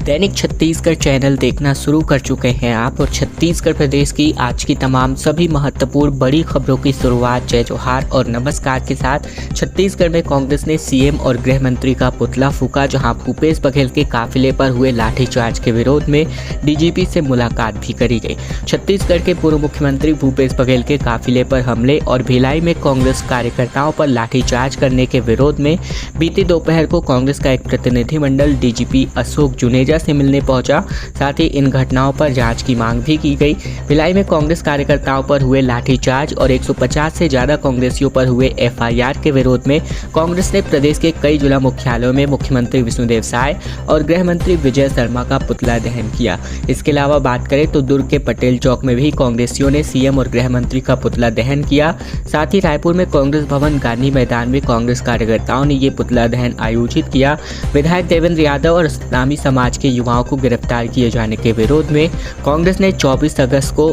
दैनिक Chhattisgarh channel देखना शुरू कर चुके हैं आप और छत्तीसगढ़ प्रदेश की आज की तमाम सभी महत्वपूर्ण बड़ी खबरों की शुरुआत जय जोहार और नमस्कार के साथ। छत्तीसगढ़ में कांग्रेस ने सीएम और गृह मंत्री का पुतला फूंका, जहां भूपेश बघेल के काफिले पर हुए लाठीचार्ज के विरोध में डीजीपी से मुलाकात भी करी गई। छत्तीसगढ़ के पूर्व मुख्यमंत्री भूपेश बघेल के काफिले पर हमले और भिलाई में कांग्रेस कार्यकर्ताओं पर लाठीचार्ज करने के विरोध में बीती दोपहर को कांग्रेस का एक प्रतिनिधिमंडल डीजीपी अशोक जुनेजा से मिलने पहुंचा। साथ ही इन घटनाओं पर जांच की मांग भी की गई। भिलाई में कांग्रेस कार्यकर्ताओं पर हुए लाठीचार्ज और 150 से ज्यादा कांग्रेसियों पर हुए एफआईआर के विरोध में कांग्रेस ने प्रदेश के कई जिला मुख्यालयों में मुख्यमंत्री विष्णुदेव साय और गृह मंत्री विजय शर्मा का पुतला दहन किया। इसके अलावा बात करें तो दुर्ग के पटेल चौक में भी कांग्रेसियों ने सीएम और गृह मंत्री का पुतला दहन किया। साथ ही रायपुर में कांग्रेस भवन गांधी मैदान में कांग्रेस कार्यकर्ताओं ने ये पुतला दहन आयोजित किया। विधायक देवेंद्र यादव और इस्लामी समाज के युवाओं को गिरफ्तार किए जाने के विरोध में कांग्रेस ने 24 अगस्त को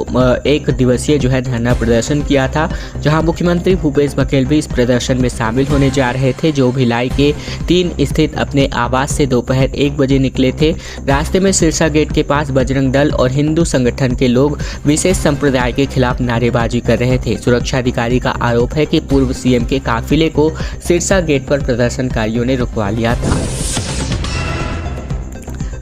एक दिवसीय धरना प्रदर्शन किया था, जहां मुख्यमंत्री भूपेश बघेल भी इस प्रदर्शन में शामिल होने जा रहे थे, जो भिलाई के 3 स्थित अपने आवास से दोपहर 1 बजे निकले थे। रास्ते में सिरसा गेट के पास बजरंग दल और हिंदू संगठन के लोग विशेष संप्रदाय के खिलाफ नारेबाजी कर रहे थे। सुरक्षा अधिकारी का आरोप है कि पूर्व सीएम के काफिले को सिरसा गेट पर प्रदर्शनकारियों ने रुकवा लिया था।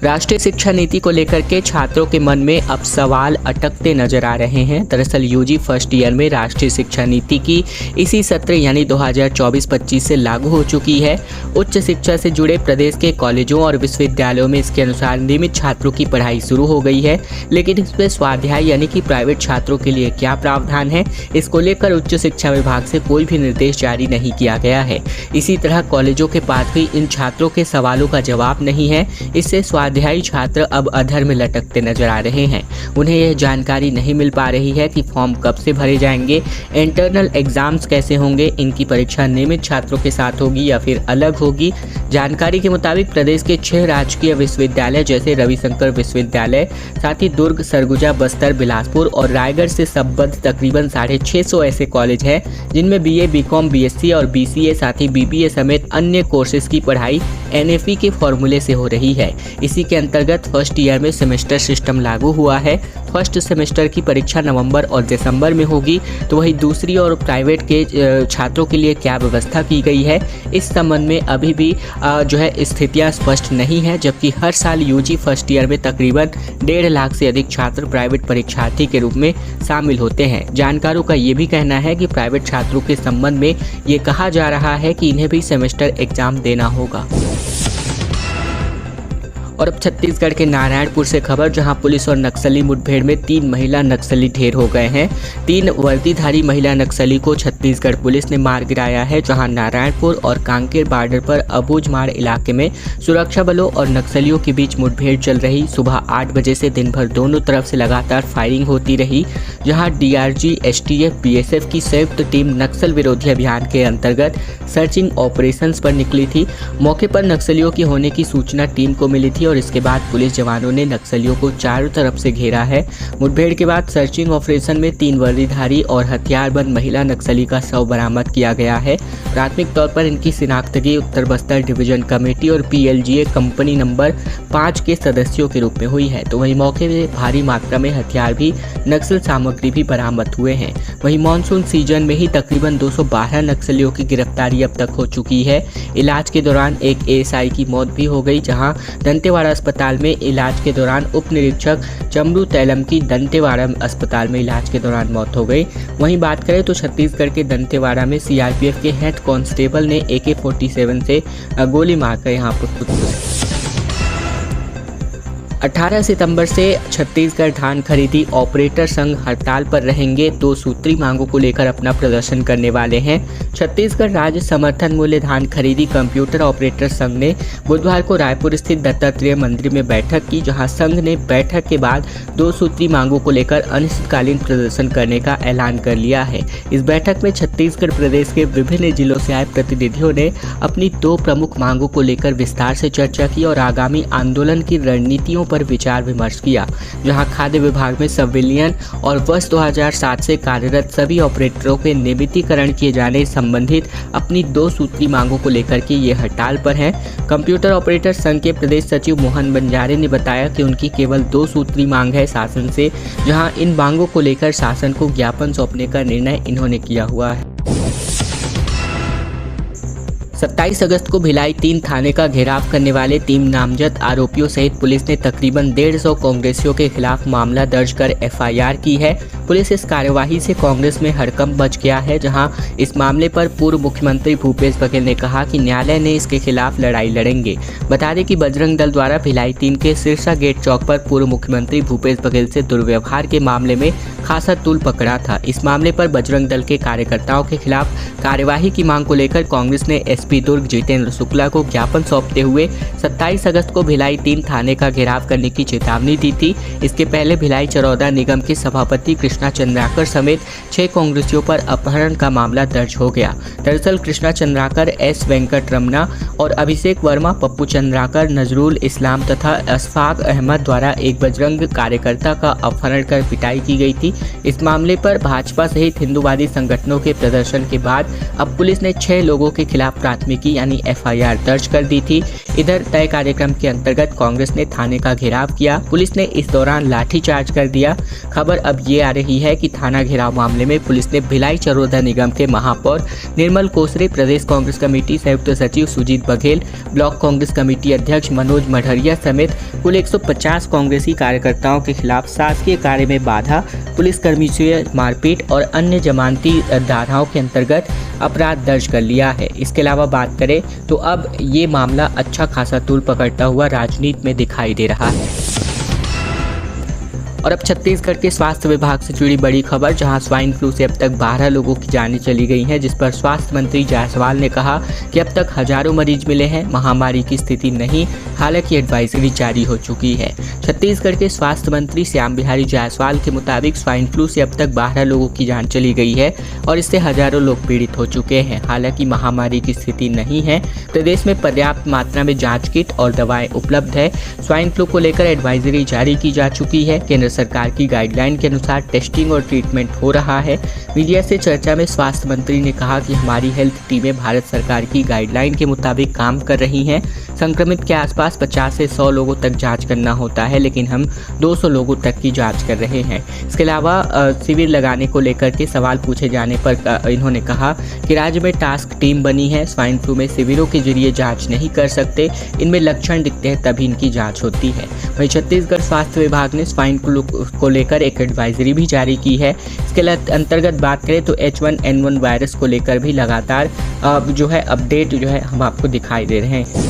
राष्ट्रीय शिक्षा नीति को लेकर के छात्रों के मन में अब सवाल अटकते नजर आ रहे हैं। दरअसल यूजी फर्स्ट ईयर में राष्ट्रीय शिक्षा नीति की इसी सत्र यानी 2024-25 से लागू हो चुकी है। उच्च शिक्षा से जुड़े प्रदेश के कॉलेजों और विश्वविद्यालयों में इसके अनुसार नियमित छात्रों की पढ़ाई शुरू हो गई है, लेकिन इसमें स्वाध्याय यानी कि प्राइवेट छात्रों के लिए क्या प्रावधान है, इसको लेकर उच्च शिक्षा विभाग से कोई भी निर्देश जारी नहीं किया गया है। इसी तरह कॉलेजों के पास भी इन छात्रों के सवालों का जवाब नहीं है। इससे स्वाध्यायी छात्र अब अधर में लटकते नजर आ रहे हैं। उन्हें यह जानकारी नहीं मिल पा रही है कि फॉर्म कब से भरे जाएंगे, इंटरनल एग्जाम्स कैसे होंगे, इनकी परीक्षा नियमित छात्रों के साथ होगी या फिर अलग होगी। जानकारी के मुताबिक प्रदेश के 6 राजकीय विश्वविद्यालय जैसे रविशंकर विश्वविद्यालय, साथ ही दुर्ग, सरगुजा, बस्तर, बिलासपुर और रायगढ़ से संबद्ध तकरीबन 650 ऐसे कॉलेज हैं जिनमें बीए, बीकॉम, बीएससी और बीसीए साथ ही बीबीए समेत अन्य कोर्सेज की पढ़ाई एनएफई के फॉर्मूले से हो रही है। इसी के अंतर्गत फर्स्ट ईयर में सेमेस्टर सिस्टम लागू हुआ है। फर्स्ट सेमेस्टर की परीक्षा नवंबर और दिसंबर में होगी, तो वही दूसरी और प्राइवेट के छात्रों के लिए क्या व्यवस्था की गई है, इस संबंध में अभी भी स्थितियां स्पष्ट नहीं है। जबकि हर साल यूजी फर्स्ट ईयर में तकरीबन 1.5 लाख से अधिक छात्र प्राइवेट परीक्षार्थी के रूप में शामिल होते हैं। जानकारों का ये भी कहना है कि प्राइवेट छात्रों के संबंध में ये कहा जा रहा है कि इन्हें भी सेमेस्टर एग्जाम देना होगा। और अब छत्तीसगढ़ के नारायणपुर से खबर, जहां पुलिस और नक्सली मुठभेड़ में 3 महिला नक्सली ढेर हो गए हैं। 3 वर्दीधारी महिला नक्सली को छत्तीसगढ़ पुलिस ने मार गिराया है, जहां नारायणपुर और कांकेर बॉर्डर पर अबूझमाड़ इलाके में सुरक्षा बलों और नक्सलियों के बीच मुठभेड़ चल रही। सुबह 8 बजे से दिन भर दोनों तरफ से लगातार फायरिंग होती रही, जहां डीआरजी, एसटीएफ, बीएसएफ की संयुक्त टीम नक्सल विरोधी अभियान के अंतर्गत सर्चिंग ऑपरेशंस पर निकली थी। मौके पर नक्सलियों की होने की सूचना टीम को मिली थी और इसके बाद पुलिस जवानों ने नक्सलियों को चारों तरफ से घेरा है। मुठभेड़ के बाद सर्चिंग ऑपरेशन में 3 वर्दीधारी और हथियारबंद महिला नक्सली का शव बरामद किया गया है। प्राथमिक तौर पर इनकी शिनाख्तगी उत्तर बस्तर डिवीजन कमेटी और पीएलजीए कंपनी नंबर 5 के सदस्यों के रूप में हुई है। तो वहीं मौके में भारी मात्रा में हथियार भी, नक्सल सामग्री भी बरामद हुए हैं। वहीं मानसून सीजन में ही तकरीबन 212 नक्सलियों की गिरफ्तारी अब तक हो चुकी है। इलाज के दौरान एक एएसआई की मौत भी हो गई, जहां दंतेवाड़ा अस्पताल में इलाज के दौरान उप निरीक्षक चमरू तैलम की दंतेवाड़ा अस्पताल में इलाज के दौरान मौत हो गई। वहीं बात करें तो छत्तीसगढ़ के दंतेवाड़ा में सीआरपीएफ के हेड कांस्टेबल ने AK-47 से गोली मारकर यहां पर 18 सितंबर से छत्तीसगढ़ धान खरीदी ऑपरेटर संघ हड़ताल पर रहेंगे। 2 सूत्री मांगों को लेकर अपना प्रदर्शन करने वाले हैं। छत्तीसगढ़ राज्य समर्थन मूल्य धान खरीदी कंप्यूटर ऑपरेटर संघ ने बुधवार को रायपुर स्थित दत्तात्रेय मंदिर में बैठक की, जहां संघ ने बैठक के बाद 2 सूत्री मांगों को लेकर अनिश्चितकालीन प्रदर्शन करने का ऐलान कर लिया है। इस बैठक में छत्तीसगढ़ प्रदेश के विभिन्न जिलों से आए प्रतिनिधियों ने अपनी 2 प्रमुख मांगों को लेकर विस्तार से चर्चा की और आगामी आंदोलन की रणनीतियों पर विचार विमर्श किया, जहां खाद्य विभाग में सिविलियन और वर्ष 2007 से कार्यरत सभी ऑपरेटरों के नियमितीकरण किए जाने संबंधित अपनी 2 सूत्री मांगों को लेकर के ये हड़ताल पर हैं। कंप्यूटर ऑपरेटर संघ के प्रदेश सचिव मोहन बंजारे ने बताया कि उनकी केवल 2 सूत्री मांग है शासन से, जहां इन मांगों को लेकर शासन को ज्ञापन सौंपने का निर्णय इन्होंने किया हुआ है। 27 अगस्त को भिलाई 3 थाने का घेराव करने वाले 3 नामजद आरोपियों सहित पुलिस ने तकरीबन 150 कांग्रेसियों के खिलाफ मामला दर्ज कर एफआईआर की है। पुलिस इस कार्यवाही से कांग्रेस में हड़कंप मच गया है, जहां इस मामले पर पूर्व मुख्यमंत्री भूपेश बघेल ने कहा कि न्यायालय ने इसके खिलाफ लड़ाई लड़ेंगे। बता दें कि बजरंग दल द्वारा भिलाई 3 के सिरसा गेट चौक पर पूर्व मुख्यमंत्री भूपेश बघेल से दुर्व्यवहार के मामले में खासा तूल पकड़ा था। इस मामले पर बजरंग दल के कार्यकर्ताओं के खिलाफ कार्यवाही की मांग को लेकर कांग्रेस ने एसपी दुर्ग जितेंद्र शुक्ला को ज्ञापन सौंपते हुए 27 अगस्त को भिलाई 3 थाने का घेराव करने की चेतावनी दी थी। इसके पहले भिलाई चरौदा निगम के सभापति कृष्णा चंद्राकर समेत 6 कांग्रेसियों पर अपहरण का मामला दर्ज हो गया। दरअसल कृष्णा चंद्राकर, एस वेंकट रमना और अभिषेक वर्मा, पप्पू चंद्राकर, नजरुल इस्लाम तथा अशफाक अहमद द्वारा एक बजरंग कार्यकर्ता का अपहरण कर पिटाई की गई थी। इस मामले पर भाजपा सहित हिंदूवादी संगठनों के प्रदर्शन के बाद अब पुलिस ने 6 लोगों के खिलाफ प्राथमिकी यानी एफआईआर दर्ज कर दी थी। इधर तय कार्यक्रम के अंतर्गत कांग्रेस ने थाने का घेराव किया। पुलिस ने इस दौरान लाठीचार्ज कर दिया। खबर अब ये आ रही है कि थाना घेराव मामले में पुलिस ने भिलाई चरौदा निगम के महापौर निर्मल कोसरे, प्रदेश कांग्रेस कमेटी संयुक्त सचिव सुजीत बघेल, ब्लॉक कांग्रेस कमेटी अध्यक्ष मनोज मढ़रिया समेत कुल 150 कांग्रेसी कार्यकर्ताओं के खिलाफ शासकीय कार्य में बाधा, पुलिसकर्मी से मारपीट और अन्य जमानती धाराओं के अंतर्गत अपराध दर्ज कर लिया है। इसके अलावा बात करें तो अब ये मामला अच्छा खासा तूल पकड़ता हुआ राजनीति में दिखाई दे रहा है। और अब छत्तीसगढ़ के स्वास्थ्य विभाग से जुड़ी बड़ी खबर, जहां स्वाइन फ्लू से अब तक 12 लोगों की जानें चली गई हैं, जिस पर स्वास्थ्य मंत्री जायसवाल ने कहा कि अब तक हजारों मरीज मिले हैं, महामारी की स्थिति नहीं, हालांकि एडवाइजरी जारी हो चुकी है। छत्तीसगढ़ के स्वास्थ्य मंत्री श्याम बिहारी जायसवाल के मुताबिक स्वाइन फ्लू से अब तक 12 लोगों की जान चली गई है और इससे हजारों लोग पीड़ित हो चुके हैं, हालांकि महामारी की स्थिति नहीं है। प्रदेश में पर्याप्त मात्रा में जाँच किट और दवाएं उपलब्ध है। स्वाइन फ्लू को लेकर एडवाइजरी जारी की जा चुकी है। केंद्र सरकार की गाइडलाइन के अनुसार टेस्टिंग और ट्रीटमेंट हो रहा है। मीडिया से चर्चा में स्वास्थ्य मंत्री ने कहा कि हमारी हेल्थ टीमें भारत सरकार की गाइडलाइन के मुताबिक काम कर रही हैं। संक्रमित के आसपास 50 से 100 लोगों तक जांच करना होता है, लेकिन हम 200 लोगों तक की जांच कर रहे हैं। इसके अलावा शिविर लगाने को लेकर के सवाल पूछे जाने पर इन्होंने कहा कि राज्य में टास्क टीम बनी है। स्वाइन फ्लू में शिविरों के जरिए जाँच नहीं कर सकते, इनमें लक्षण दिखते हैं तभी इनकी जाँच होती है। वहीं छत्तीसगढ़ स्वास्थ्य विभाग ने स्वाइन फ्लू को लेकर एक एडवाइजरी भी जारी की है। इसके अंतर्गत बात करें तो H1N1 वायरस को लेकर भी लगातार जो है अपडेट जो है हम आपको दिखाई दे रहे हैं।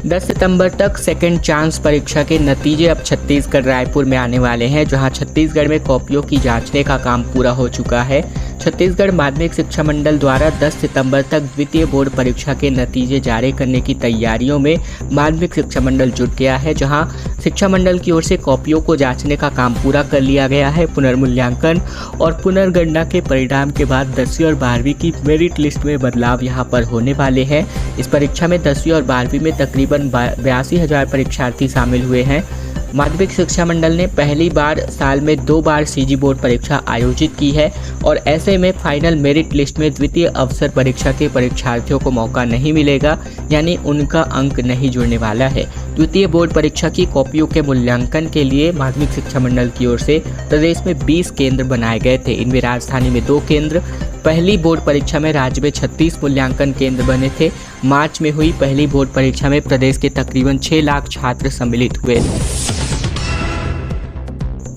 10 सितंबर तक सेकेंड चांस परीक्षा के नतीजे अब छत्तीसगढ़ रायपुर में आने वाले हैं, जहां छत्तीसगढ़ में कॉपियों की जांचने का काम पूरा हो चुका है। छत्तीसगढ़ माध्यमिक शिक्षा मंडल द्वारा 10 सितंबर तक द्वितीय बोर्ड परीक्षा के नतीजे जारी करने की तैयारियों में माध्यमिक शिक्षा मंडल जुट गया है, जहां शिक्षा मंडल की ओर से कॉपियों को जांचने का काम पूरा कर लिया गया है। पुनर्मूल्यांकन और पुनर्गणना के परिणाम के बाद 10वीं और 12वीं की मेरिट लिस्ट में बदलाव यहां पर होने वाले हैं। इस परीक्षा में 10वीं और 12वीं में तकरीबन 82,000 परीक्षार्थी शामिल हुए हैं। माध्यमिक शिक्षा मंडल ने पहली बार साल में 2 बार सीजी बोर्ड परीक्षा आयोजित की है और ऐसे में फाइनल मेरिट लिस्ट में द्वितीय अवसर परीक्षा के परीक्षार्थियों को मौका नहीं मिलेगा, यानी उनका अंक नहीं जुड़ने वाला है। द्वितीय बोर्ड परीक्षा की कॉपियों के मूल्यांकन के लिए माध्यमिक शिक्षा मंडल की ओर से प्रदेश में 20 केंद्र बनाए गए थे। इनमें राजधानी में 2 केंद्र, पहली बोर्ड परीक्षा में राज्य में 36 मूल्यांकन केंद्र बने थे। मार्च में हुई पहली बोर्ड परीक्षा में प्रदेश के तकरीबन 6 लाख छात्र सम्मिलित हुए।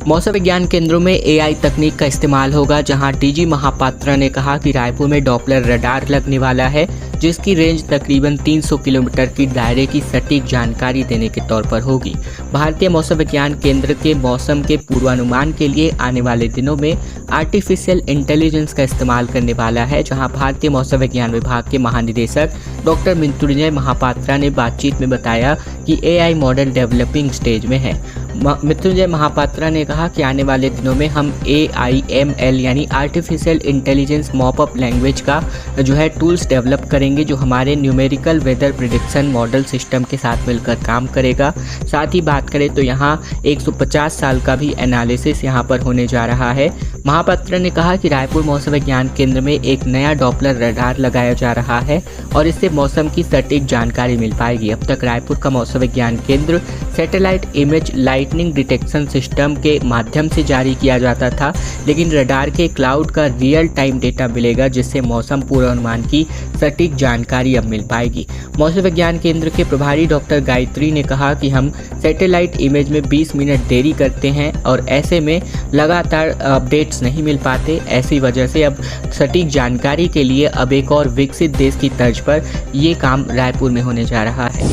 मौसम विज्ञान केंद्रों में एआई तकनीक का इस्तेमाल होगा, जहां डीजी महापात्रा ने कहा कि रायपुर में डॉपलर रडार लगने वाला है, जिसकी रेंज तकरीबन 300 किलोमीटर की दायरे की सटीक जानकारी देने के तौर पर होगी। भारतीय मौसम विज्ञान केंद्र के मौसम के पूर्वानुमान के लिए आने वाले दिनों में आर्टिफिशियल इंटेलिजेंस का इस्तेमाल करने वाला है, जहां भारतीय मौसम विज्ञान विभाग के महानिदेशक डॉक्टर मृत्युंजय महापात्रा ने बातचीत में बताया कि एआई मॉडल डेवलपिंग स्टेज में है। मृत्युंजय महापात्रा ने कहा कि आने वाले दिनों में हम AIML यानी आर्टिफिशियल इंटेलिजेंस मॉपअप लैंग्वेज का जो है टूल्स डेवलप करेंगे, जो हमारे numerical weather prediction model system के साथ मिलकर काम करेगा। साथ ही बात करें तो यहाँ 150 साल का भी एनालिसिस यहाँ पर होने जा रहा है। महापात्रा ने कहा कि रायपुर मौसम विज्ञान केंद्र में एक नया डॉपलर रडार लगाया जा रहा है और इससे मौसम की सटीक जानकारी मिल पाएगी। अब तक रायपुर का मौसम विज्ञान केंद्र satellite image lightning detection system के माध्यम से जारी किया जाता था, लेकिन रडार के क्लाउड का रियल टाइम डेटा मिलेगा, जिससे मौसम पूर्वानुमान की सटीक जानकारी अब मिल पाएगी। मौसम विज्ञान केंद्र के प्रभारी डॉक्टर गायत्री ने कहा कि हम सैटेलाइट इमेज में 20 मिनट देरी करते हैं और ऐसे में लगातार अपडेट्स नहीं मिल पाते। ऐसी वजह से अब सटीक जानकारी के लिए अब एक और विकसित देश की तर्ज पर ये काम रायपुर में होने जा रहा है।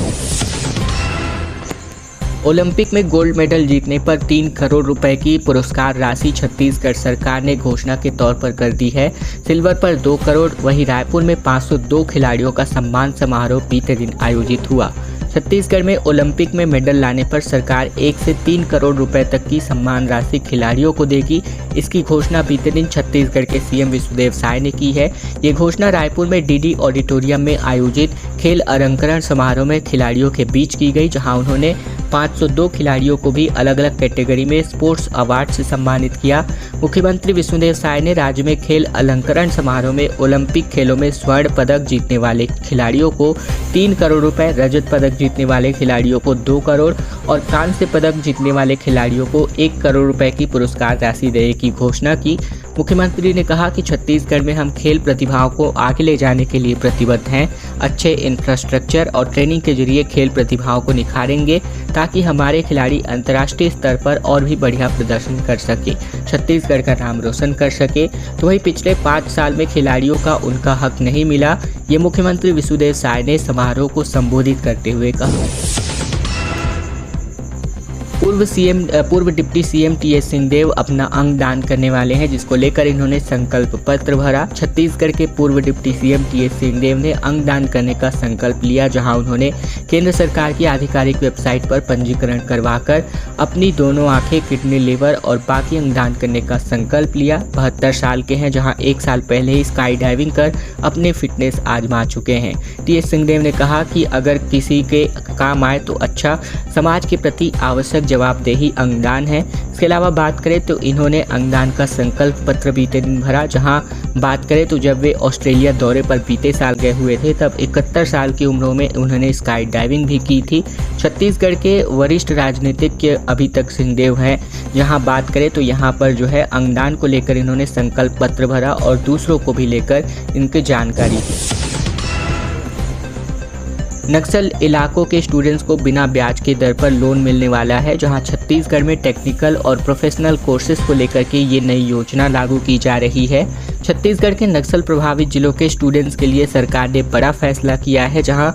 ओलंपिक में गोल्ड मेडल जीतने पर 3 करोड़ रुपए की पुरस्कार राशि छत्तीसगढ़ सरकार ने घोषणा के तौर पर कर दी है। सिल्वर पर 2 करोड़, वहीं रायपुर में 502 खिलाड़ियों का सम्मान समारोह बीते दिन आयोजित हुआ। छत्तीसगढ़ में ओलंपिक में मेडल लाने पर सरकार 1 से 3 करोड़ रुपए तक की सम्मान राशि खिलाड़ियों को देगी। इसकी घोषणा बीते दिन छत्तीसगढ़ के सीएम विष्णुदेव साय ने की है। ये घोषणा रायपुर में डीडी ऑडिटोरियम में आयोजित खेल अलंकरण समारोह में खिलाड़ियों के बीच की गई, जहां उन्होंने 502 खिलाड़ियों को भी अलग अलग कैटेगरी में स्पोर्ट्स अवार्ड से सम्मानित किया। मुख्यमंत्री विष्णुदेव साय ने राज्य में खेल अलंकरण समारोह में ओलंपिक खेलों में स्वर्ण पदक जीतने वाले खिलाड़ियों को 3 करोड़ रुपए, रजत पदक जीतने वाले खिलाड़ियों को 2 करोड़ और कांस्य पदक जीतने वाले खिलाड़ियों को 1 करोड़ रुपए की पुरस्कार राशि देने की घोषणा की। मुख्यमंत्री ने कहा कि छत्तीसगढ़ में हम खेल प्रतिभाओं को आगे ले जाने के लिए प्रतिबद्ध हैं। अच्छे इंफ्रास्ट्रक्चर और ट्रेनिंग के जरिए खेल प्रतिभाओं को निखारेंगे ताकि हमारे खिलाड़ी अंतर्राष्ट्रीय स्तर पर और भी बढ़िया प्रदर्शन कर सके, छत्तीसगढ़ का नाम रोशन कर सके। तो वही पिछले 5 साल में खिलाड़ियों का उनका हक नहीं मिला, ये मुख्यमंत्री विष्णुदेव साय ने समारोह को संबोधित करते हुए कहा। पूर्व डिप्टी सीएम टीएस सिंहदेव अपना अंग दान करने वाले हैं, जिसको लेकर इन्होंने संकल्प पत्र भरा। छत्तीसगढ़ के पूर्व डिप्टी सीएम टीएस सिंहदेव ने अंग दान करने का संकल्प लिया, जहां उन्होंने केंद्र सरकार की आधिकारिक वेबसाइट पर पंजीकरण करवाकर अपनी दोनों आंखें, किडनी, लिवर और बाकी अंग दान करने का संकल्प लिया। 72 साल के हैं, जहां 1 साल पहले ही स्काई डाइविंग कर अपने फिटनेस आजमा चुके हैं। टीएस सिंहदेव ने कहा कि अगर किसी के काम आए तो अच्छा, समाज के प्रति आवश्यक जवाबदेही अंगदान है। इसके अलावा बात करें तो इन्होंने अंगदान का संकल्प पत्र बीते दिन भरा, जहां बात करें तो जब वे ऑस्ट्रेलिया दौरे पर बीते साल गए हुए थे तब 71 साल की उम्र में उन्होंने स्काई डाइविंग भी की थी। छत्तीसगढ़ के वरिष्ठ राजनीतिज्ञ अभी तक सिंहदेव हैं, जहां बात करें तो यहां पर जो है अंगदान को लेकर इन्होंने संकल्प पत्र भरा और दूसरों को भी लेकर इनकी जानकारी दी। नक्सल इलाकों के स्टूडेंट्स को बिना ब्याज के दर पर लोन मिलने वाला है, जहां छत्तीसगढ़ में टेक्निकल और प्रोफेशनल कोर्सेज को लेकर के ये नई योजना लागू की जा रही है। छत्तीसगढ़ के नक्सल प्रभावित जिलों के स्टूडेंट्स के लिए सरकार ने बड़ा फैसला किया है, जहां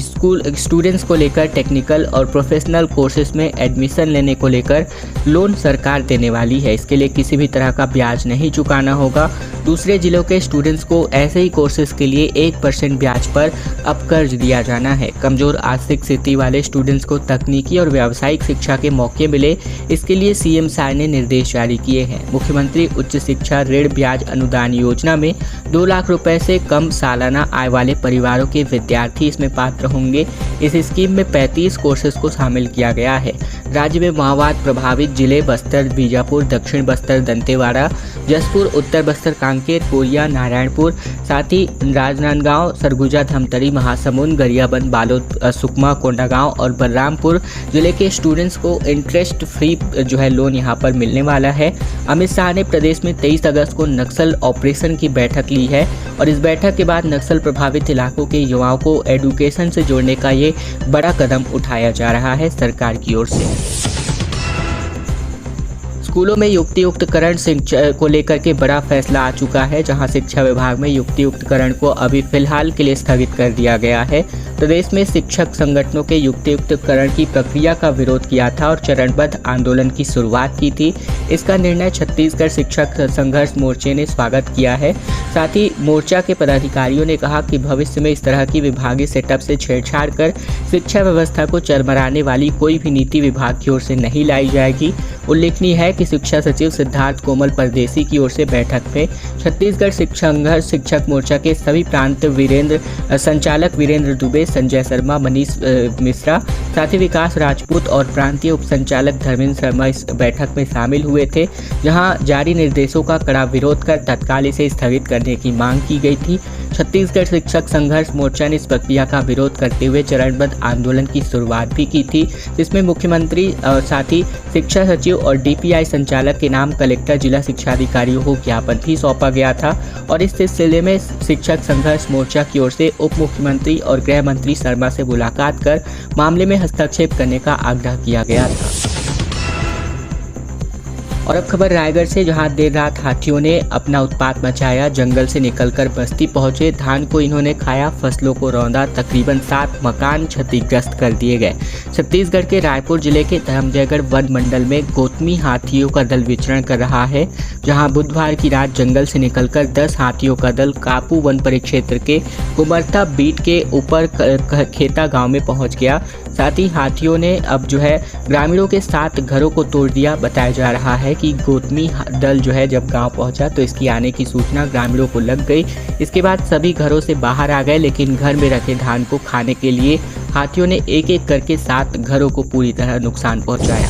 स्कूल स्टूडेंट्स को लेकर टेक्निकल और प्रोफेशनल कोर्सेज में एडमिशन लेने को लेकर लोन सरकार देने वाली है। इसके लिए किसी भी तरह का ब्याज नहीं चुकाना होगा। दूसरे जिलों के स्टूडेंट्स को ऐसे ही कोर्सेज के लिए 1% ब्याज पर अब कर्ज दिया जाना है। कमजोर आर्थिक स्थिति वाले स्टूडेंट्स को तकनीकी और व्यावसायिक शिक्षा के मौके मिले, इसके लिए सीएम साय ने निर्देश जारी किए हैं। मुख्यमंत्री उच्च शिक्षा ऋण ब्याज अनुदान योजना में 2 लाख रुपए से कम सालाना आय वाले परिवारों के विद्यार्थी इसमें पात्र होंगे। इस स्कीम में 35 कोर्सेज को शामिल किया गया है। राज्य में माओवाद प्रभावित जिले बस्तर, बीजापुर, दक्षिण बस्तर, दंतेवाड़ा, जसपुर, उत्तर बस्तर, कांकेर, कोरिया, नारायणपुर, साथ ही राजनांदगांव, सरगुजा, धमतरी, महासमुंद, गरियाबंद, बालोद, सुकमा, कोंडागांव और बलरामपुर जिले के स्टूडेंट्स को इंटरेस्ट फ्री जो है लोन यहां पर मिलने वाला है। अमित शाह ने प्रदेश में 23 अगस्त को नक्सल ऑपरेशन की बैठक ली है और इस बैठक के बाद नक्सल प्रभावित इलाकों के युवाओं को एजुकेशन से जोड़ने का ये बड़ा कदम उठाया जा रहा है सरकार की ओर से। स्कूलों में युक्तियुक्तकरण शिक्षा को लेकर के बड़ा फैसला आ चुका है, जहां शिक्षा विभाग में युक्तियुक्तकरण को अभी फिलहाल के लिए स्थगित कर दिया गया है। प्रदेश में शिक्षक संगठनों के युक्तियुक्तकरण की प्रक्रिया का विरोध किया था और चरणबद्ध आंदोलन की शुरुआत की थी। इसका निर्णय छत्तीसगढ़ शिक्षक संघर्ष मोर्चे ने स्वागत किया है। साथ ही मोर्चा के पदाधिकारियों ने कहा कि भविष्य में इस तरह की विभागीय सेटअप से छेड़छाड़ कर शिक्षा व्यवस्था को चरमराने वाली कोई भी नीति विभाग की ओर से नहीं लाई जाएगी। उल्लेखनीय है कि शिक्षा सचिव सिद्धार्थ कोमल परदेसी की ओर से बैठक में छत्तीसगढ़ संघर्ष शिक्षक मोर्चा के सभी प्रांत संचालक वीरेंद्र दुबे, संजय शर्मा, मनीष मिश्रा, साथी विकास राजपूत और प्रांतीय उप संचालक धर्मेंद्र शर्मा इस बैठक में शामिल हुए थे, जहां जारी निर्देशों का कड़ा विरोध कर तत्काल इसे स्थगित करने की मांग की गई थी। छत्तीसगढ़ शिक्षक संघर्ष मोर्चा ने इस प्रक्रिया का विरोध करते हुए चरणबद्ध आंदोलन की शुरुआत भी की थी, जिसमें मुख्यमंत्री और साथ ही शिक्षा सचिव और डीपीआई संचालक के नाम कलेक्टर, जिला शिक्षा अधिकारियों को ज्ञापन भी सौंपा गया था और इस सिलसिले में शिक्षक संघर्ष मोर्चा की ओर से उप मुख्यमंत्री और गृह मंत्री शर्मा से मुलाकात कर मामले में हस्तक्षेप करने का आग्रह किया गया था। और अब खबर रायगढ़ से, जहां देर रात हाथियों ने अपना उत्पात मचाया। जंगल से निकलकर बस्ती पहुंचे, धान को इन्होंने खाया, फसलों को रौंदा, तकरीबन 7 मकान क्षतिग्रस्त कर दिए गए। छत्तीसगढ़ के रायपुर जिले के धर्मजयगढ़ वन मंडल में गौतमी हाथियों का दल विचरण कर रहा है, जहां बुधवार की रात जंगल से निकलकर 10 हाथियों का दल कापू वन परिक्षेत्र के कुमरता बीट के ऊपर खेता गाँव में पहुँच गया। साथ ही हाथियों ने अब ग्रामीणों के 7 घरों को तोड़ दिया। बताया जा रहा है कि गौतमी दल जब गांव पहुंचा तो इसकी आने की सूचना ग्रामीणों को लग गई। इसके बाद सभी घरों से बाहर आ गए, लेकिन घर में रखे धान को खाने के लिए हाथियों ने एक एक करके 7 घरों को पूरी तरह नुकसान पहुंचाया।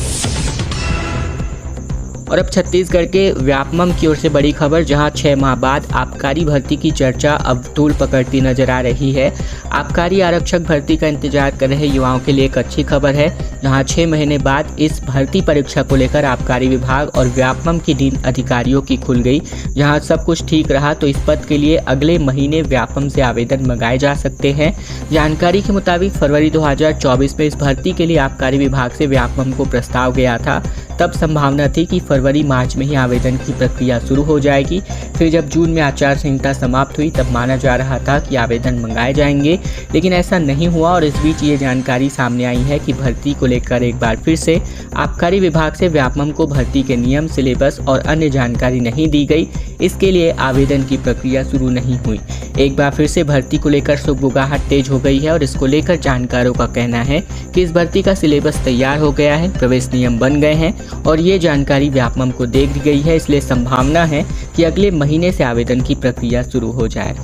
और अब छत्तीसगढ़ के व्यापमं की ओर से बड़ी खबर, जहां 6 माह बाद आबकारी भर्ती की चर्चा अब तूल पकड़ती नजर आ रही है। आबकारी आरक्षक भर्ती का इंतजार कर रहे युवाओं के लिए एक अच्छी खबर है, जहां 6 महीने बाद इस भर्ती परीक्षा को लेकर आबकारी विभाग और व्यापमं की टीम अधिकारियों की खुल गई। जहां सब कुछ ठीक रहा तो इस पद के लिए अगले महीने व्यापमं से आवेदन मंगाए जा सकते हैं। जानकारी के मुताबिक फरवरी 2024 में इस भर्ती के लिए आबकारी विभाग से व्यापमं को प्रस्ताव गया था। तब संभावना थी कि फरवरी-मार्च में ही आवेदन की प्रक्रिया शुरू हो जाएगी। फिर जब जून में आचार संहिता समाप्त हुई तब माना जा रहा था कि आवेदन मंगाए जाएंगे, लेकिन ऐसा नहीं हुआ। और इस बीच ये जानकारी सामने आई है कि भर्ती को लेकर एक बार फिर से आबकारी विभाग से व्यापमं को भर्ती के नियम, सिलेबस और अन्य जानकारी नहीं दी गई। इसके लिए आवेदन की प्रक्रिया शुरू नहीं हुई। एक बार फिर से भर्ती को लेकर सुगबुगाहट तेज हो गई है और इसको लेकर जानकारों का कहना है कि इस भर्ती का सिलेबस तैयार हो गया है, प्रवेश नियम बन गए हैं और ये जानकारी व्यापमं को दे दी गई है। इसलिए संभावना है कि अगले महीने से आवेदन की प्रक्रिया शुरू हो जाए।